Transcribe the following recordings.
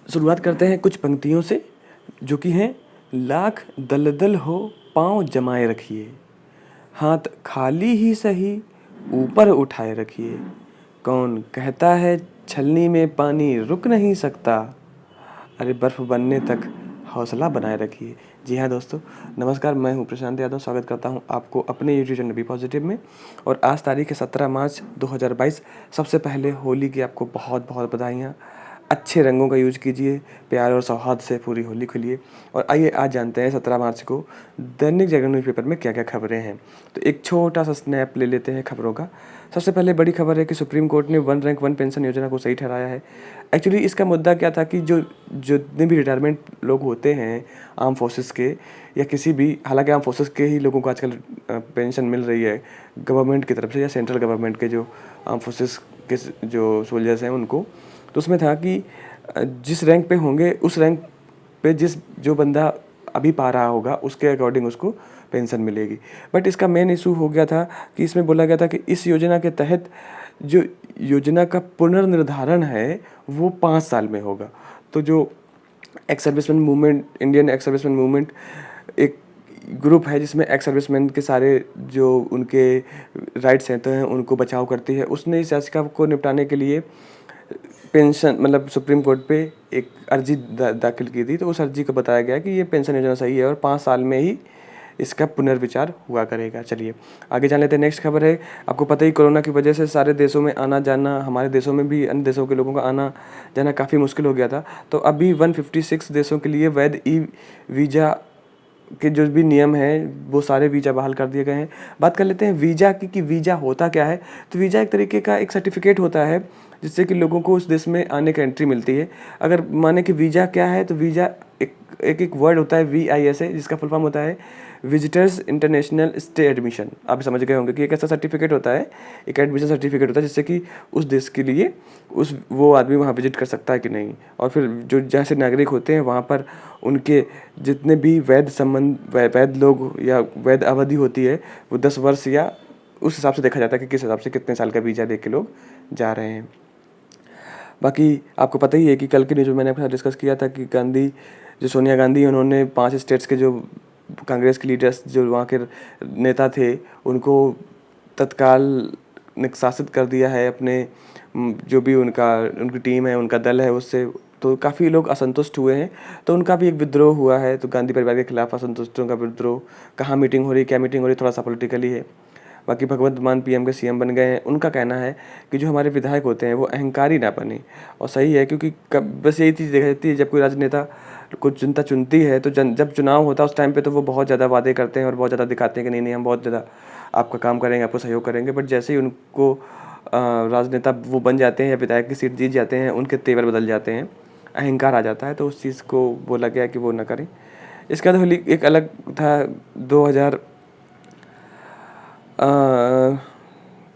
शुरुआत करते हैं कुछ पंक्तियों से जो कि हैं, लाख दलदल हो पाँव जमाए रखिए, हाथ खाली ही सही ऊपर उठाए रखिए, कौन कहता है छलनी में पानी रुक नहीं सकता, अरे बर्फ़ बनने तक हौसला बनाए रखिए। जी हाँ दोस्तों, नमस्कार, मैं हूँ प्रशांत यादव। स्वागत करता हूँ आपको अपने यूट्यूब चैनल बी पॉजिटिव में। और आज तारीख है 17 मार्च 2022। सबसे पहले होली की आपको बहुत बहुत बधाइयाँ। अच्छे रंगों का यूज़ कीजिए, प्यार और सौहार्द से पूरी होली खेलिए। और आइए आज जानते हैं 17 मार्च को दैनिक जागरण न्यूज़पेपर में क्या क्या खबरें हैं। तो एक छोटा सा स्नैप ले लेते हैं खबरों का। सबसे पहले बड़ी खबर है कि सुप्रीम कोर्ट ने वन रैंक वन पेंशन योजना को सही ठहराया है। एक्चुअली इसका मुद्दा क्या था कि जो जितने भी रिटायरमेंट लोग होते हैं आर्म फोर्सेस के या किसी भी, हालांकि आर्म फोर्सेस के ही लोगों को आजकल पेंशन मिल रही है गवर्नमेंट की तरफ से या सेंट्रल गवर्नमेंट के जो आर्म फोर्सेस के जो सोल्जर्स हैं उनको। तो उसमें था कि जिस रैंक पे होंगे उस रैंक पे जो बंदा अभी पा रहा होगा उसके अकॉर्डिंग उसको पेंशन मिलेगी। बट इसका मेन इशू हो गया था कि इसमें बोला गया था कि इस योजना के तहत जो योजना का पुनर्निर्धारण है वो 5 साल में होगा। तो जो ex serviceman movement, Indian ex serviceman movement एक ग्रुप है जिसमें एक्स सर्विसमैन के सारे जो उनके राइट्स हैं तो हैं उनको बचाव करती है, उसने इस याचिका को निपटाने के लिए पेंशन मतलब सुप्रीम कोर्ट पे एक अर्जी दाखिल की थी। तो उस अर्जी को बताया गया कि ये पेंशन योजना सही है और 5 साल में ही इसका पुनर्विचार हुआ करेगा। चलिए आगे जान लेते हैं। नेक्स्ट खबर है, आपको पता ही कोरोना की वजह से सारे देशों में आना जाना, हमारे देशों में भी अन्य देशों के लोगों का आना जाना काफ़ी मुश्किल हो गया था। तो अभी 156 देशों के लिए वैध ई वीज़ा के जो भी नियम हैं वो सारे वीज़ा बहाल कर दिए गए हैं। बात कर लेते हैं वीज़ा की कि वीज़ा होता क्या है। तो वीज़ा एक तरीके का एक सर्टिफिकेट होता है जिससे कि लोगों को उस देश में आने का एंट्री मिलती है। अगर माने कि वीज़ा क्या है, तो वीज़ा एक वर्ड होता है VISA, जिसका फुल फॉर्म होता है विजिटर्स इंटरनेशनल स्टे एडमिशन। आप समझ गए होंगे कि एक ऐसा सर्टिफिकेट होता है, एक एडमिशन सर्टिफिकेट होता है जिससे कि उस देश के लिए वो आदमी वहाँ विजिट कर सकता है कि नहीं। और फिर जो जैसे नागरिक होते हैं वहाँ पर उनके जितने भी वैध लोग या वैध अवधि होती है वो 10 वर्ष या उस हिसाब से देखा जाता है कि किस हिसाब से कितने साल का वीज़ा दे के लोग जा रहे हैं। बाकी आपको पता ही है कि कल की न्यूज़ में मैंने आपके साथ डिस्कस किया था कि जो सोनिया गांधी, उन्होंने 5 स्टेट्स के जो कांग्रेस के लीडर्स जो वहाँ के नेता थे उनको तत्काल निष्कासित कर दिया है अपने जो भी उनकी टीम है, उनका दल है उससे। तो काफ़ी लोग असंतुष्ट हुए हैं, तो उनका भी एक विद्रोह हुआ है। तो गांधी परिवार के खिलाफ असंतुष्टों का विद्रोह, कहाँ मीटिंग हो रही, क्या मीटिंग हो रही, थोड़ा सा पॉलिटिकली है। बाकी भगवंत मान PM के CM बन गए हैं। उनका कहना है कि जो हमारे विधायक होते हैं वो अहंकारी ना बने। और सही है, क्योंकि बस यही चीज़ देखा जाती है जब कोई राजनेता को जनता चुनती है तो जब चुनाव होता है उस टाइम पे तो वो बहुत ज़्यादा वादे करते हैं और बहुत ज़्यादा दिखाते हैं कि नहीं नहीं हम बहुत ज़्यादा आपका काम करेंगे, आपको सहयोग करेंगे। बट जैसे ही उनको राजनेता वो बन जाते हैं या विधायक की सीट जीत जाते हैं, उनके तेवर बदल जाते हैं, अहंकार आ जाता है। तो उस चीज़ को बोला गया कि वो ना करें। इसका तो एक अलग था 2000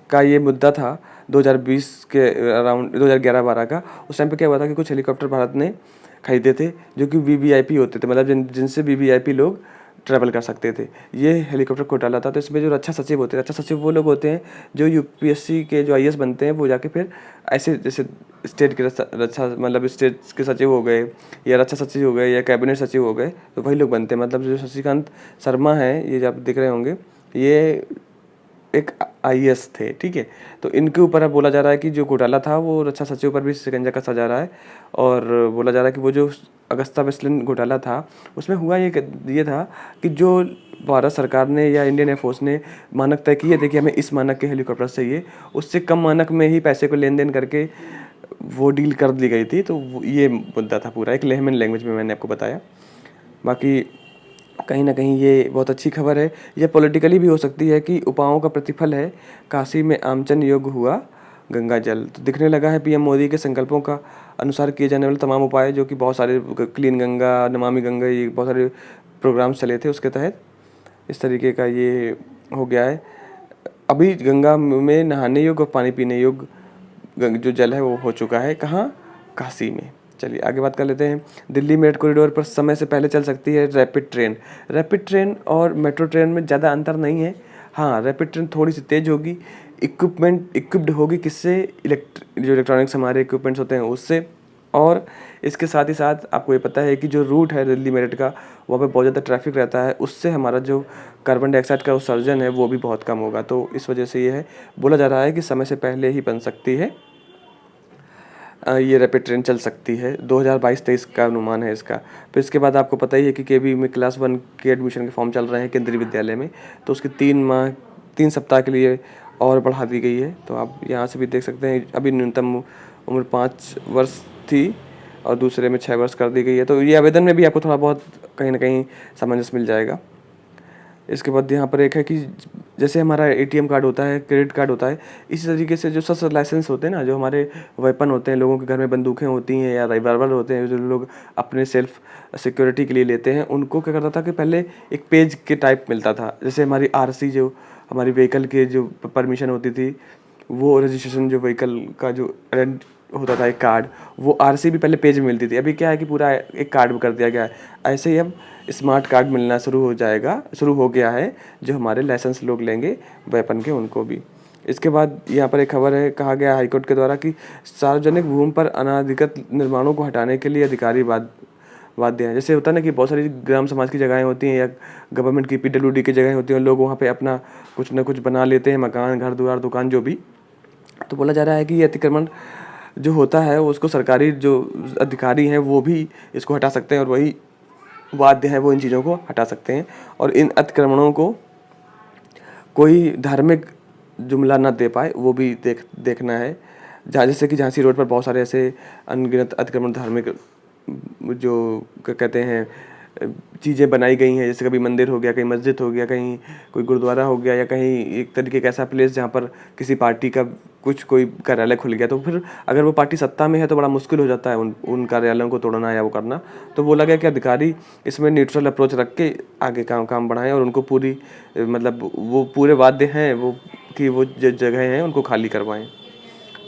का ये मुद्दा था 2020 के अराउंड 2011-12 का। उस टाइम पे क्या हुआ था कि कुछ हेलीकॉप्टर भारत ने खरीदे थे जो कि VVIP होते थे, मतलब जिनसे VVIP लोग ट्रैवल कर सकते थे। ये हेलीकॉप्टर घोटाला था। तो इसमें जो रक्षा सचिव होते हैं, रक्षा सचिव वो लोग होते हैं जो UPSC के जो IAS बनते हैं, वो जाके फिर ऐसे जैसे स्टेट के रक्षा मतलब स्टेट के सचिव हो गए या रक्षा सचिव हो गए या कैबिनेट सचिव हो गए, तो वही लोग बनते हैं। मतलब जो शशिकांत शर्मा हैं, ये जो आप दिख रहे होंगे, ये एक IAS थे, ठीक है। तो इनके ऊपर अब बोला जा रहा है कि जो घोटाला था वो रक्षा सचिव पर भी शिकंजा कसा जा रहा है। और बोला जा रहा है कि वो जो अगस्ता वेस्टलैंड घोटाला था उसमें हुआ ये था कि जो भारत सरकार ने या इंडियन एयरफोर्स ने मानक तय किए थे कि हमें इस मानक के हेलीकॉप्टर चाहिए, उससे कम मानक में ही पैसे को लेन देन करके वो डील कर दी गई थी। तो ये मुद्दा था पूरा, एक लेहमन लैंग्वेज में मैंने आपको बताया। बाकी कहीं ना कहीं ये बहुत अच्छी खबर है। यह पॉलिटिकली भी हो सकती है कि उपायों का प्रतिफल है, काशी में आमचन योग हुआ गंगा जल। तो दिखने लगा है PM मोदी के संकल्पों का अनुसार किए जाने वाले तमाम उपाय, जो कि बहुत सारे क्लीन गंगा, नमामि गंगा, ये बहुत सारे प्रोग्राम्स चले थे, उसके तहत इस तरीके का ये हो गया है। अभी गंगा में नहाने योग्य और पानी पीने योग्य जो जल है वो हो चुका है। कहाँ? काशी में। चलिए आगे बात कर लेते हैं। दिल्ली मेरठ कॉरिडोर पर समय से पहले चल सकती है रैपिड ट्रेन। रैपिड ट्रेन और मेट्रो ट्रेन में ज़्यादा अंतर नहीं है। हाँ, रैपिड ट्रेन थोड़ी सी तेज़ होगी, इक्विप्ड होगी, किससे? जो इलेक्ट्रॉनिक्स हमारे इक्विपमेंट्स होते हैं उससे। और इसके साथ ही साथ आपको ये पता है कि जो रूट है दिल्ली मेरठ का, वहाँ पे बहुत ज़्यादा ट्रैफिक रहता है, उससे हमारा जो कार्बन डाइऑक्साइड का उत्सर्जन है वो भी बहुत कम होगा। तो इस वजह से ये है, बोला जा रहा है कि समय से पहले ही बन सकती है ये रैपिड ट्रेन चल सकती है। 2022-23 का अनुमान है इसका। फिर इसके बाद आपको पता ही है कि केवी में क्लास 1 के एडमिशन के फॉर्म चल रहे हैं केंद्रीय विद्यालय में, तो उसके 3 सप्ताह के लिए और बढ़ा दी गई है। तो आप यहाँ से भी देख सकते हैं, अभी न्यूनतम उम्र 5 वर्ष थी और दूसरे में 6 वर्ष कर दी गई है। तो ये आवेदन में भी आपको थोड़ा बहुत कहीं ना कहीं सामंजस्य मिल जाएगा। इसके बाद यहाँ पर एक है कि जैसे हमारा एटीएम कार्ड होता है, क्रेडिट कार्ड होता है, इसी तरीके से जो सशस्त्र लाइसेंस होते हैं ना, जो हमारे वेपन होते हैं, लोगों के घर में बंदूकें होती हैं या रिवॉल्वर होते हैं, जो लोग अपने सेल्फ सिक्योरिटी के लिए लेते हैं, उनको क्या करता था कि पहले एक पेज के टाइप मिलता था। जैसे हमारी आरसी, जो हमारी व्हीकल के जो परमिशन होती थी, वो रजिस्ट्रेशन जो व्हीकल का जो होता था एक कार्ड, वो आरसी भी पहले पेज में मिलती थी। अभी क्या है कि पूरा एक कार्ड कर दिया गया है। ऐसे ही अब स्मार्ट कार्ड मिलना शुरू हो गया है, जो हमारे लाइसेंस लोग लेंगे वेपन के, उनको भी। इसके बाद यहाँ पर एक खबर है, कहा गया हाईकोर्ट के द्वारा कि सार्वजनिक भूमि पर अनाधिकृत निर्माणों को हटाने के लिए अधिकारी बाध्य हैं। जैसे होता है ना कि बहुत सारी ग्राम समाज की जगहें होती हैं या गवर्नमेंट की पीडब्ल्यूडी की जगहें होती हैं, लोग वहाँ पे अपना कुछ ना कुछ बना लेते हैं, मकान, घर द्वार, दुकान, जो भी। तो बोला जा रहा है कि ये अतिक्रमण जो होता है उसको सरकारी जो अधिकारी हैं वो भी इसको हटा सकते हैं, और वही वाद्य है वो इन चीज़ों को हटा सकते हैं। और इन अतिक्रमणों को कोई धार्मिक जुमला ना दे पाए, वो भी देखना है। जैसे कि झांसी रोड पर बहुत सारे ऐसे अनगिनत अतिक्रमण धार्मिक जो कहते हैं चीज़ें बनाई गई हैं, जैसे कभी मंदिर हो गया, कहीं मस्जिद हो गया, कहीं कोई गुरुद्वारा हो गया, या कहीं एक तरीके का ऐसा प्लेस जहाँ पर किसी पार्टी का कोई कार्यालय खुल गया। तो फिर अगर वो पार्टी सत्ता में है तो बड़ा मुश्किल हो जाता है उन कार्यालयों को तोड़ना या वो करना। तो बोला गया कि अधिकारी इसमें न्यूट्रल अप्रोच रख के आगे काम बढ़ाएं, और उनको पूरी मतलब वो पूरे वाद्य हैं वो कि वो जो जगह हैं उनको खाली करवाएं।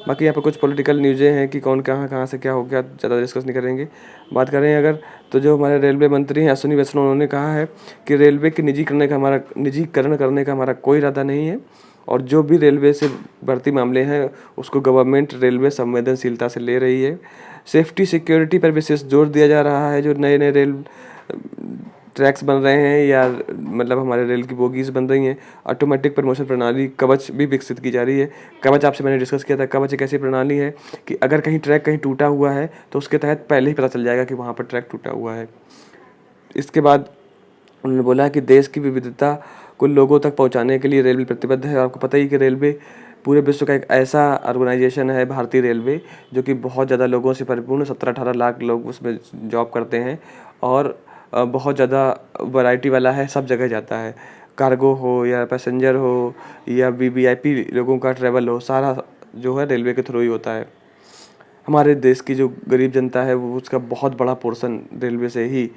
बाकी यहाँ पर कुछ पॉलिटिकल न्यूज़ें हैं कि कौन कहाँ से क्या हो गया, ज़्यादा डिस्कस नहीं करेंगे। बात करें अगर, तो जो हमारे रेलवे मंत्री हैं अश्विनी वैष्णव, उन्होंने कहा है कि रेलवे के निजीकरण करने का हमारा कोई इरादा नहीं है, और जो भी रेलवे से भर्ती मामले हैं उसको गवर्नमेंट रेलवे संवेदनशीलता से ले रही है। सेफ्टी सिक्योरिटी पर विशेष जोर दिया जा रहा है। जो नए नए रेल ट्रैक्स बन रहे हैं या मतलब हमारे रेल की बोगीज बन रही हैं, ऑटोमेटिक प्रमोशन प्रणाली कवच भी विकसित की जा रही है। कवच आपसे मैंने डिस्कस किया था। कवच एक ऐसी प्रणाली है कि अगर कहीं ट्रैक कहीं टूटा हुआ है तो उसके तहत पहले ही पता चल जाएगा कि वहाँ पर ट्रैक टूटा हुआ है। इसके बाद उन्होंने बोला कि देश की विविधता को लोगों तक पहुँचाने के लिए रेलवे प्रतिबद्ध है। आपको पता ही कि रेलवे पूरे विश्व का एक ऐसा ऑर्गेनाइजेशन है, भारतीय रेलवे, जो कि बहुत ज़्यादा लोगों से परिपूर्ण, 17-18 लाख लोग उसमें जॉब करते हैं, और बहुत ज़्यादा वैरायटी वाला है, सब जगह जाता है। कार्गो हो या पैसेंजर हो या वीवीआईपी लोगों का ट्रैवल हो, सारा जो है रेलवे के थ्रू ही होता है। हमारे देश की जो गरीब जनता है वो उसका बहुत बड़ा पोर्शन रेलवे से ही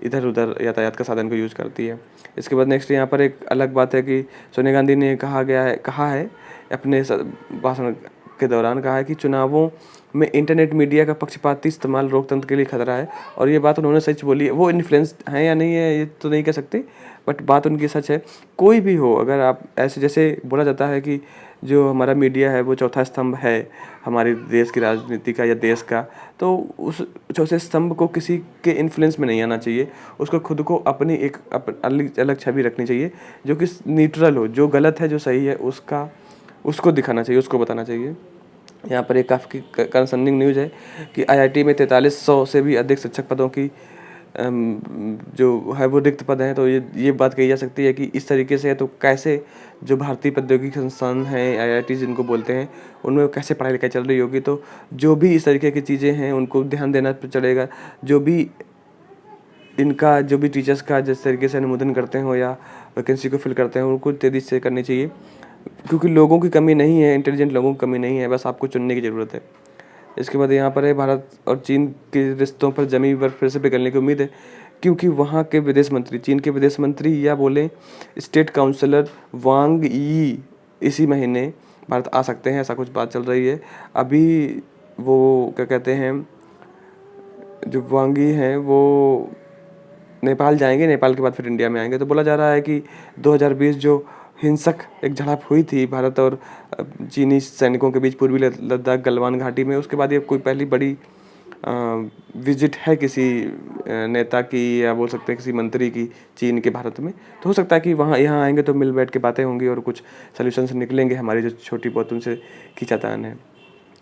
इधर उधर यातायात का साधन को यूज़ करती है। इसके बाद नेक्स्ट यहाँ पर एक अलग बात है कि सोनिया गांधी ने कहा है अपने भाषण के दौरान, कहा है कि चुनावों में इंटरनेट मीडिया का पक्षपाती इस्तेमाल लोकतंत्र के लिए खतरा है। और ये बात उन्होंने सच बोली है। वो इन्फ्लुएंस है या नहीं है ये तो नहीं कह सकते, बट बात उनकी सच है। कोई भी हो, अगर आप ऐसे, जैसे बोला जाता है कि जो हमारा मीडिया है वो चौथा स्तंभ है हमारे देश की राजनीति का या देश का, तो उस चौथे स्तंभ को किसी के इन्फ्लुएंस में नहीं आना चाहिए। उसको खुद को अपनी एक अलग छवि रखनी चाहिए, जो कि न्यूट्रल हो। जो गलत है जो सही है उसको दिखाना चाहिए, उसको बताना चाहिए। यहाँ पर एक काफ़ी कंसर्निंग न्यूज़ है कि आईआईटी में 4300 से भी अधिक शिक्षक पदों की जो है वो रिक्त पद हैं। तो ये बात कही जा सकती है कि इस तरीके से है तो कैसे जो भारतीय प्रौद्योगिकी संस्थान हैं, आईआईटी जिनको बोलते हैं, उनमें कैसे पढ़ाई लिखाई चल रही होगी। तो जो भी इस तरीके की चीज़ें हैं उनको ध्यान देना चलेगा। जो भी टीचर्स का जिस तरीके से अनुमोदन करते हो या वैकेंसी को फिल करते हैं, उनको तेज़ी से करनी चाहिए, क्योंकि लोगों की कमी नहीं है, इंटेलिजेंट लोगों की कमी नहीं है, बस आपको चुनने की ज़रूरत है। इसके बाद यहाँ पर है भारत और चीन के रिश्तों पर जमी बर्फ फिर से पिघलने की उम्मीद है, क्योंकि वहाँ के विदेश मंत्री, चीन के विदेश मंत्री या बोले स्टेट काउंसलर वांग यी इसी महीने भारत आ सकते हैं, ऐसा कुछ बात चल रही है। अभी वो क्या कहते हैं, जो वांग यी हैं वो नेपाल जाएंगे, नेपाल के बाद फिर इंडिया में आएंगे। तो बोला जा रहा है कि 2020 जो हिंसक एक झड़प हुई थी भारत और चीनी सैनिकों के बीच पूर्वी लद्दाख गलवान घाटी में, उसके बाद ये कोई पहली बड़ी विजिट है किसी नेता की या बोल सकते हैं किसी मंत्री की चीन के भारत में, तो हो सकता है कि वहाँ यहाँ आएंगे तो मिल बैठ के बातें होंगी और कुछ सोल्यूशंस निकलेंगे हमारी जो छोटी बहुत उनसे खींचातान है।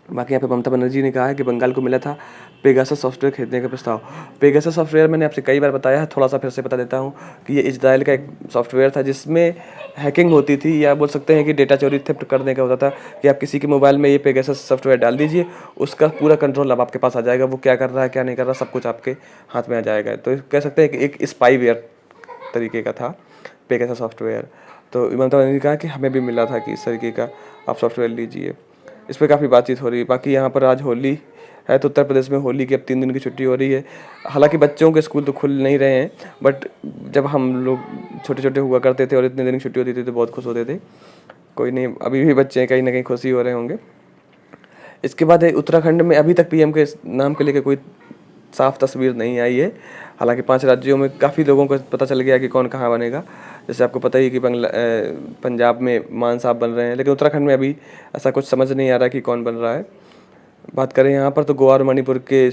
बाकी यहाँ पे ममता बनर्जी ने कहा है कि बंगाल को मिला था पेगासस सॉफ्टवेयर खरीदने का प्रस्ताव। पेगासस सॉफ्टवेयर मैंने आपसे कई बार बताया है, थोड़ा सा फिर से बता देता हूँ कि ये इजराइल का एक सॉफ्टवेयर था जिसमें हैकिंग होती थी, या बोल सकते हैं कि डेटा चोरी थेफ्ट करने का होता था कि आप किसी के मोबाइल में ये पेगासस सॉफ्टवेयर डाल दीजिए, उसका पूरा कंट्रोल अब आपके पास आ जाएगा, वो क्या कर रहा है क्या नहीं कर रहा सब कुछ आपके हाथ में आ जाएगा। तो कह सकते हैं कि एक स्पाईवेयर तरीके का था पेगासस सॉफ्टवेयर। तो ममता बनर्जी ने कहा कि हमें भी मिला था कि इस तरीके का आप सॉफ्टवेयर लीजिए। इस पर काफ़ी बातचीत हो रही है। बाकी यहाँ पर आज होली है तो उत्तर प्रदेश में होली की अब 3 दिन की छुट्टी हो रही है। हालांकि बच्चों के स्कूल तो खुल नहीं रहे हैं, बट जब हम लोग छोटे छोटे हुआ करते थे और इतने दिन की छुट्टी होती थी तो बहुत खुश होते थे। कोई नहीं, अभी भी बच्चे कहीं ना कहीं खुशी हो रहे होंगे। इसके बाद उत्तराखंड में अभी तक पीएम के नाम के लेकर कोई साफ तस्वीर नहीं आई है। हालांकि 5 राज्यों में काफ़ी लोगों को पता चल गया कि कौन कहाँ बनेगा। जैसे आपको पता ही है कि पंजाब में मान साहब बन रहे हैं, लेकिन उत्तराखंड में अभी ऐसा कुछ समझ नहीं आ रहा कि कौन बन रहा है। बात करें यहाँ पर तो गोवा और मणिपुर के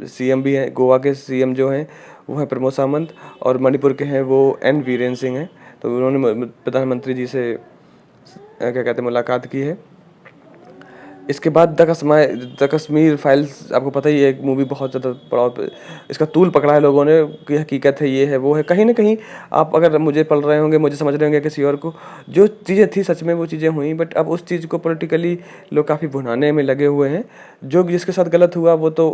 सीएम भी हैं। गोवा के सीएम जो हैं वो हैं प्रमोद सावंत और मणिपुर के हैं वो एन वीरेन सिंह हैं। तो उन्होंने प्रधानमंत्री जी से क्या कहते हैं मुलाकात की है। इसके बाद द कश्मीर फाइल्स, आपको पता ही है एक मूवी बहुत ज़्यादा बड़ा इसका तूल पकड़ा है लोगों ने कि हकीकत है ये है वो है। कहीं ना कहीं आप अगर मुझे पढ़ रहे होंगे, मुझे समझ रहे होंगे, किसी और को जो चीज़ें थी सच में वो चीज़ें हुई, बट अब उस चीज़ को पॉलिटिकली लोग काफ़ी भुनाने में लगे हुए हैं। जो जिसके साथ गलत हुआ वो तो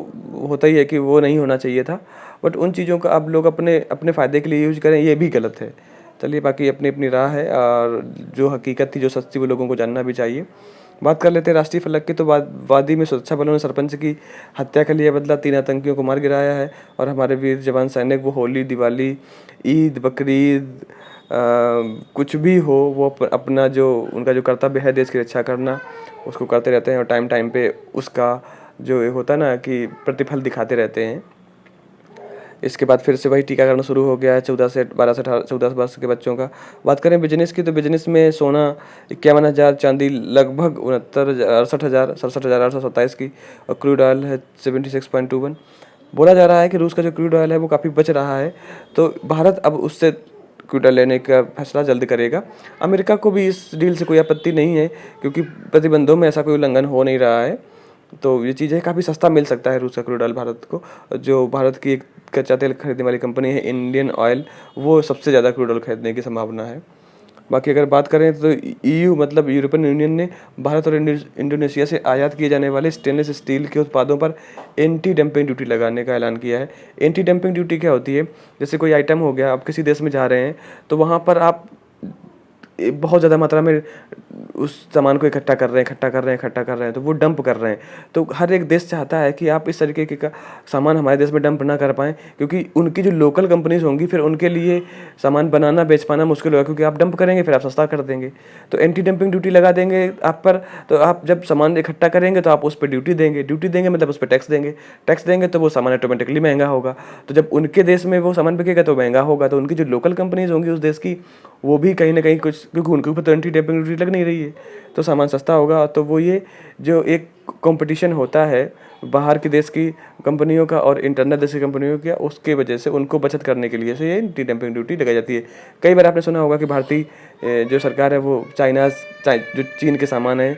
होता ही है कि वो नहीं होना चाहिए था, बट उन चीज़ों का अब लोग अपने अपने फ़ायदे के लिए यूज करें ये भी गलत है। चलिए, बाकी अपनी अपनी राह है और जो हकीकत थी जो सच थी वो लोगों को जानना भी चाहिए। बात कर लेते हैं राष्ट्रीय फलक की। तो वादी में सुरक्षा बलों ने सरपंच की हत्या का लिया बदला, 3 आतंकियों को मार गिराया है और हमारे वीर जवान सैनिक वो होली, दिवाली, ईद, बकरीद कुछ भी हो वो अपना जो उनका जो कर्तव्य है देश की रक्षा करना उसको करते रहते हैं और टाइम टाइम पे उसका जो होता है ना कि प्रतिफल दिखाते रहते हैं। इसके बाद फिर से वही टीकाकरण शुरू हो गया है 14 से 12 से 14 वर्ष के बच्चों का। बात करें बिजनेस की तो बिजनेस में सोना 51,000, चांदी लगभग 67,827 की और क्रूड ऑयल है 76.21। बोला जा रहा है कि रूस का जो क्रूड ऑयल है वो काफ़ी बच रहा है, तो भारत अब उससे क्रूड ऑयल लेने का फैसला जल्द करेगा। अमेरिका को भी इस डील से कोई आपत्ति नहीं है क्योंकि प्रतिबंधों में ऐसा कोई उल्लंघन हो नहीं रहा है, तो ये चीज़ें काफ़ी सस्ता मिल सकता है रूस का क्रूड ऑयल भारत को। जो भारत की एक कच्चा तेल खरीदने वाली कंपनी है इंडियन ऑयल, वो सबसे ज़्यादा क्रूड ऑयल खरीदने की संभावना है। बाकी अगर बात करें तो ईयू मतलब यूरोपियन यूनियन ने भारत और इंडोनेशिया से आयात किए जाने वाले स्टेनलेस स्टील के उत्पादों पर एंटी डंपिंग ड्यूटी लगाने का ऐलान किया है। एंटी डंपिंग ड्यूटी क्या होती है? जैसे कोई आइटम हो गया, आप किसी देश में जा रहे हैं तो वहाँ पर आप बहुत ज़्यादा मात्रा में उस सामान को इकट्ठा कर रहे हैं तो वो डंप कर रहे हैं। तो हर एक देश चाहता है कि आप इस तरीके का सामान हमारे देश में डंप ना कर पाएँ, क्योंकि उनकी जो लोकल कंपनीज होंगी फिर उनके लिए सामान बनाना बेच पाना मुश्किल होगा, क्योंकि आप डंप करेंगे फिर आप सस्ता कर देंगे। तो एंटी डंपिंग ड्यूटी लगा देंगे आप पर, तो आप जब सामान इकट्ठा करेंगे तो आप उस पर ड्यूटी देंगे मतलब उस पर टैक्स देंगे तो वो सामान ऑटोमेटिकली महंगा होगा। तो जब उनके देश में वो सामान बिकेगा तो महंगा होगा, तो उनकी जो लोकल कंपनीज होंगी उस देश की वो भी कहीं ना कहीं कुछ, क्योंकि उनके ऊपर तो एंटी डंपिंग ड्यूटी लग नहीं रही है तो सामान सस्ता होगा। तो वो ये जो एक कंपटीशन होता है बाहर के देश की कंपनियों का और इंटरनल देश की कंपनियों का, उसके वजह से उनको बचत करने के लिए से ये एंटी डंपिंग ड्यूटी लगाई जाती है। कई बार आपने सुना होगा कि भारतीय जो सरकार है वो जो चीन के सामान है,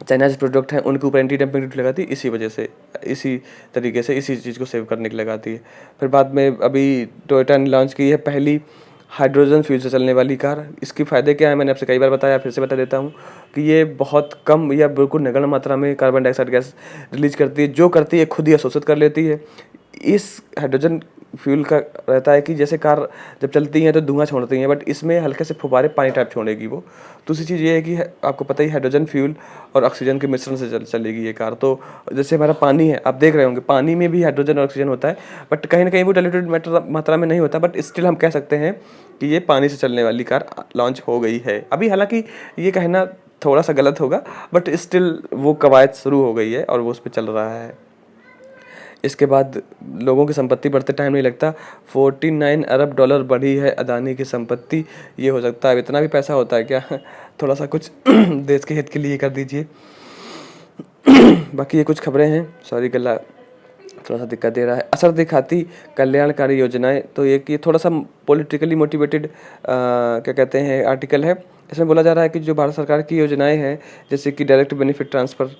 चाइनाज प्रोडक्ट हैं, उनके ऊपर एंटी डंपिंग ड्यूटी लगाती है, इसी वजह से इसी तरीके से इसी चीज़ को सेव करने के लिए लगाती है। फिर बाद में अभी टोयोटा ने लॉन्च की है पहली हाइड्रोजन फ्यूल से चलने वाली कार। इसके फ़ायदे क्या है मैंने आपसे कई बार बताया, फिर से बता देता हूँ कि ये बहुत कम या बिल्कुल नगण्य मात्रा में कार्बन डाइऑक्साइड गैस रिलीज करती है, जो करती है खुद ही अवशोषित कर लेती है। इस हाइड्रोजन फ्यूल का रहता है कि जैसे कार जब चलती हैं तो धुआं छोड़ती हैं, बट इसमें हल्के से फुब्बारे पानी टाइप छोड़ेगी वो। दूसरी चीज़ ये है कि आपको पता ही हाइड्रोजन फ्यूल और ऑक्सीजन के मिश्रण से चलेगी ये कार। तो जैसे हमारा पानी है, आप देख रहे होंगे पानी में भी हाइड्रोजन और ऑक्सीजन होता है, बट कहीं ना कहीं वो डाइल्यूटेड मात्रा में नहीं होता, बट स्टिल हम कह सकते हैं कि ये पानी से चलने वाली कार लॉन्च हो गई है। अभी हालांकि ये कहना थोड़ा सा गलत होगा, बट स्टिल वो कवायद शुरू हो गई है और वो उस पर चल रहा है। इसके बाद लोगों की संपत्ति बढ़ते टाइम नहीं लगता। 49 अरब डॉलर बढ़ी है अदानी की संपत्ति। ये हो सकता है, अब इतना भी पैसा होता है क्या? थोड़ा सा कुछ देश के हित के लिए कर दीजिए। बाकी ये कुछ खबरें हैं, सॉरी गला थोड़ा-सा दिक्कत दे रहा है। असर दिखाती कल्याणकारी योजनाएँ, तो ये थोड़ा-सा पॉलिटिकली मोटिवेटेड क्या कहते हैं आर्टिकल है। इसमें बोला जा रहा है कि जो भारत सरकार की योजनाएँ हैं, जैसे कि डायरेक्ट बेनिफिट ट्रांसफ़र,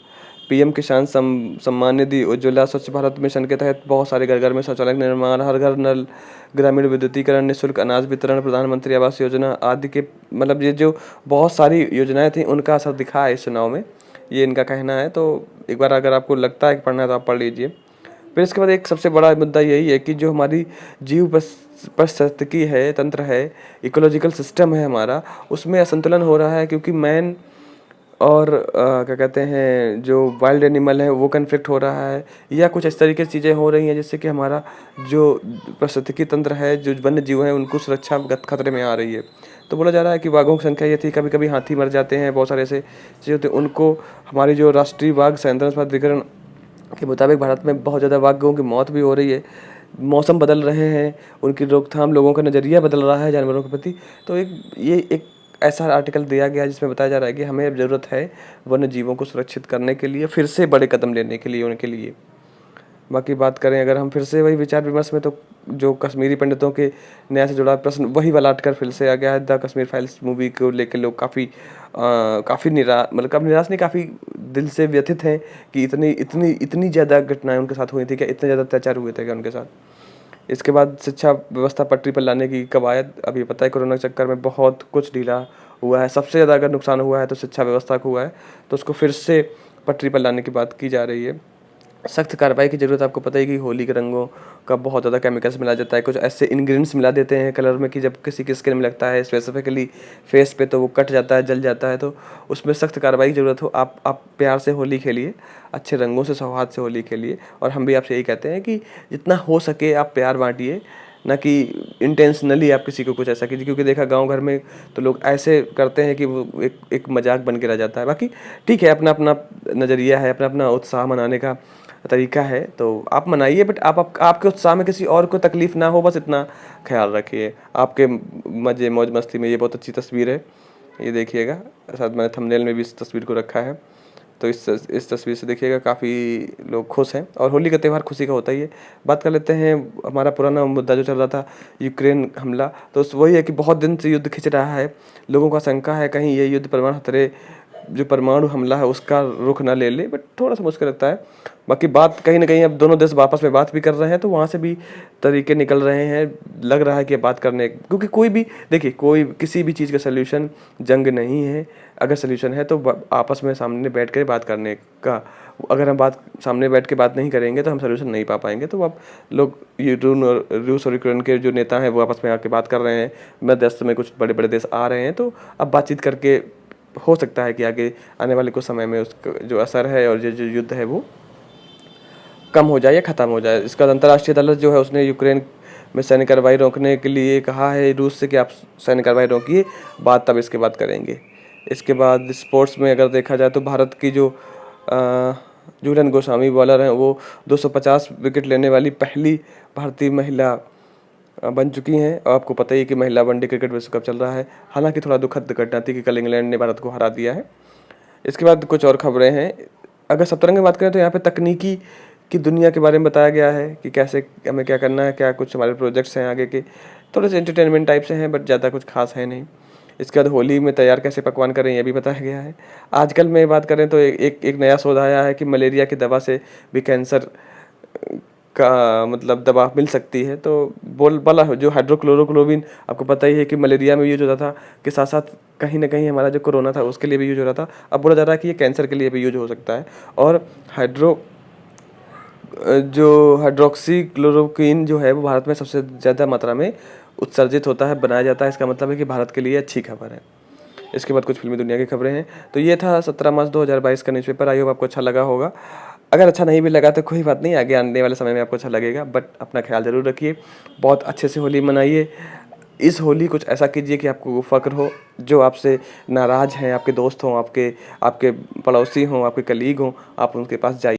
पीएम किसान सम्मान निधि, उज्ज्वला, स्वच्छ भारत मिशन के तहत बहुत सारे घर-घर में शौचालय का निर्माण, हर घर नल, ग्रामीण विद्युतीकरण, निःशुल्क अनाज वितरण, प्रधानमंत्री आवास योजना आदि के मतलब ये जो बहुत सारी योजनाएँ थी, उनका असर दिखा है इस चुनाव में, ये इनका कहना है। तो एक बार अगर आपको लगता है कि पढ़ना है तो आप पढ़ लीजिए। फिर इसके बाद एक सबसे बड़ा मुद्दा यही है कि जो हमारी जीव पारिस्थितिकी है, तंत्र है, इकोलॉजिकल सिस्टम है हमारा, उसमें असंतुलन हो रहा है क्योंकि मैन और क्या कहते हैं जो वाइल्ड एनिमल है वो कन्फ्लिक्ट हो रहा है, या कुछ इस तरीके से चीज़ें हो रही हैं जिससे कि हमारा जो पारिस्थितिकी तंत्र है, जो वन्य जीव हैं, उनको सुरक्षा खतरे में आ रही है। तो बोला जा रहा है कि बाघों की संख्या ये थी, कभी-कभी हाथी मर जाते हैं, बहुत सारे ऐसे चीज़ें होती हैं, उनको हमारी जो राष्ट्रीय बाघ संरक्षण प्राधिकरण के मुताबिक भारत में बहुत ज़्यादा बाघों की मौत भी हो रही है। मौसम बदल रहे हैं, उनकी रोकथाम, लोगों का नज़रिया बदल रहा है जानवरों के प्रति। तो ये एक ऐसा आर्टिकल दिया गया है जिसमें बताया जा रहा है कि हमें अब ज़रूरत है वन्य जीवों को सुरक्षित करने के लिए, फिर से बड़े कदम लेने के लिए उनके लिए। बाकी बात करें अगर हम फिर से वही विचार विमर्श में, तो जो कश्मीरी पंडितों के न्याय से जुड़ा प्रश्न वही वाला आर्टिकल फिर से आ गया है। द कश्मीर फाइल्स मूवी को लेके लोग काफ़ी निराश नहीं, काफ़ी दिल से व्यथित हैं कि इतनी ज़्यादा घटनाएं उनके साथ हुई थी क्या, इतने ज़्यादा अत्याचार हुए थे क्या उनके साथ। इसके बाद शिक्षा व्यवस्था पटरी पर लाने की कवायद, अभी पता है कोरोना के चक्कर में बहुत कुछ ढीला हुआ है। सबसे ज़्यादा अगर नुकसान हुआ है तो शिक्षा व्यवस्था को हुआ है, तो उसको फिर से पटरी पर लाने की बात की जा रही है। सख्त कार्रवाई की ज़रूरत, आपको पता है कि होली के रंगों का बहुत ज़्यादा केमिकल्स मिला जाता है, कुछ ऐसे इंग्रेडिएंट्स मिला देते हैं कलर में कि जब किसी की स्किन में लगता है स्पेसिफिकली फेस पे, तो वो कट जाता है, जल जाता है। तो उसमें सख्त कार्रवाई की ज़रूरत हो। आप प्यार से होली खेलिए, अच्छे रंगों से, सौहार्द से होली खेलिए। और हम भी आपसे यही कहते हैं कि जितना हो सके आप प्यार बाँटिए, ना कि इंटेंशनली आप किसी को कुछ ऐसा कीजिए, क्योंकि देखा गाँव घर में तो लोग ऐसे करते हैं कि वो एक मजाक बन के रह जाता है। बाकी ठीक है, अपना अपना नज़रिया है, अपना अपना उत्साह मनाने का तरीका है, तो आप मनाइए, बट आपके उत्साह में किसी और को तकलीफ़ ना हो, बस इतना ख्याल रखिए। आपके मज़े मौज मस्ती में ये बहुत अच्छी तस्वीर है, ये देखिएगा, शायद मैंने थंबनेल में भी इस तस्वीर को रखा है। तो इस तस्वीर से देखिएगा काफ़ी लोग खुश हैं, और होली का त्यौहार खुशी का होता ही है। बात कर लेते हैं हमारा पुराना मुद्दा जो चल रहा था, यूक्रेन हमला। तो वही है कि बहुत दिन से युद्ध खिंच रहा है, लोगों का शंका है कहीं ये युद्ध परमाणु हमला है उसका रुख ना ले ले, बट थोड़ा सा मुश्किल लगता है। बाकी बात कहीं ना कहीं अब दोनों देश आपस में बात भी कर रहे हैं, तो वहाँ से भी तरीके निकल रहे हैं, लग रहा है कि बात करने, क्योंकि कोई भी देखिए, किसी भी चीज़ का सल्यूशन जंग नहीं है। अगर सल्यूशन है तो आपस में सामने बैठ कर बात करने का। अगर हम सामने बैठ के बात नहीं करेंगे तो हम सल्यूशन नहीं पा पाएंगे। तो अब लोग रूस और यूक्रेन के जो नेता हैं वो आपस में आके बात कर रहे हैं, मध्यस्थ में कुछ बड़े बड़े देश आ रहे हैं, तो अब बातचीत करके हो सकता है कि आगे आने वाले कुछ समय में उसका जो असर है और जो युद्ध है वो कम हो जाए या ख़त्म हो जाए। इसका अंतर्राष्ट्रीय अदालत जो है उसने यूक्रेन में सैन्य कार्रवाई रोकने के लिए कहा है रूस से कि आप सैन्य कार्रवाई रोकिए, बात तब इसके बाद करेंगे। इसके बाद स्पोर्ट्स में अगर देखा जाए तो भारत की जो झूलन गोस्वामी बॉलर हैं, वो 250 विकेट लेने वाली पहली भारतीय महिला बन चुकी हैं। और आपको पता ही है कि महिला वनडे क्रिकेट विश्व कप चल रहा है। हालांकि थोड़ा दुखद घटना थी कि कल इंग्लैंड ने भारत को हरा दिया है। इसके बाद कुछ और खबरें हैं। अगर सप्तरंग की बात करें तो यहाँ पे तकनीकी की दुनिया के बारे में बताया गया है कि कैसे हमें क्या करना है, क्या कुछ हमारे प्रोजेक्ट्स हैं आगे के, थोड़े से एंटरटेनमेंट टाइप से हैं, बट ज़्यादा कुछ खास है नहीं। इसके बाद होली में तैयार कैसे पकवान करें ये भी बताया गया है। आजकल में बात करें तो एक नया शोध आया है कि मलेरिया की दवा से भी कैंसर का मतलब दवा मिल सकती है। तो बोला जो हाइड्रोक्लोरोक्लोबिन, आपको पता ही है कि मलेरिया में यूज होता था, के साथ साथ कहीं ना कहीं हमारा जो कोरोना था उसके लिए भी यूज हो रहा था। अब बोला जा रहा है कि ये कैंसर के लिए भी यूज हो सकता है। और हाइड्रोक्सी क्लोरोक्विन जो है वो भारत में सबसे ज़्यादा मात्रा में उत्सर्जित होता है, बनाया जाता है। इसका मतलब है कि भारत के लिए अच्छी खबर है। इसके बाद कुछ फिल्मी दुनिया की खबरें हैं। तो ये था 17 मार्च 2022 का न्यूज़पेपर। आई होप आपको अच्छा लगा होगा। अगर अच्छा नहीं भी लगा तो कोई बात नहीं, आगे आने वाले समय में आपको अच्छा लगेगा, बट अपना ख्याल ज़रूर रखिए। बहुत अच्छे से होली मनाइए। इस होली कुछ ऐसा कीजिए कि आपको फ़क्र हो। जो आपसे नाराज़ हैं, आपके दोस्त हों, आपके पड़ोसी हों, आपके कलीग हों, आप उनके पास जाइए।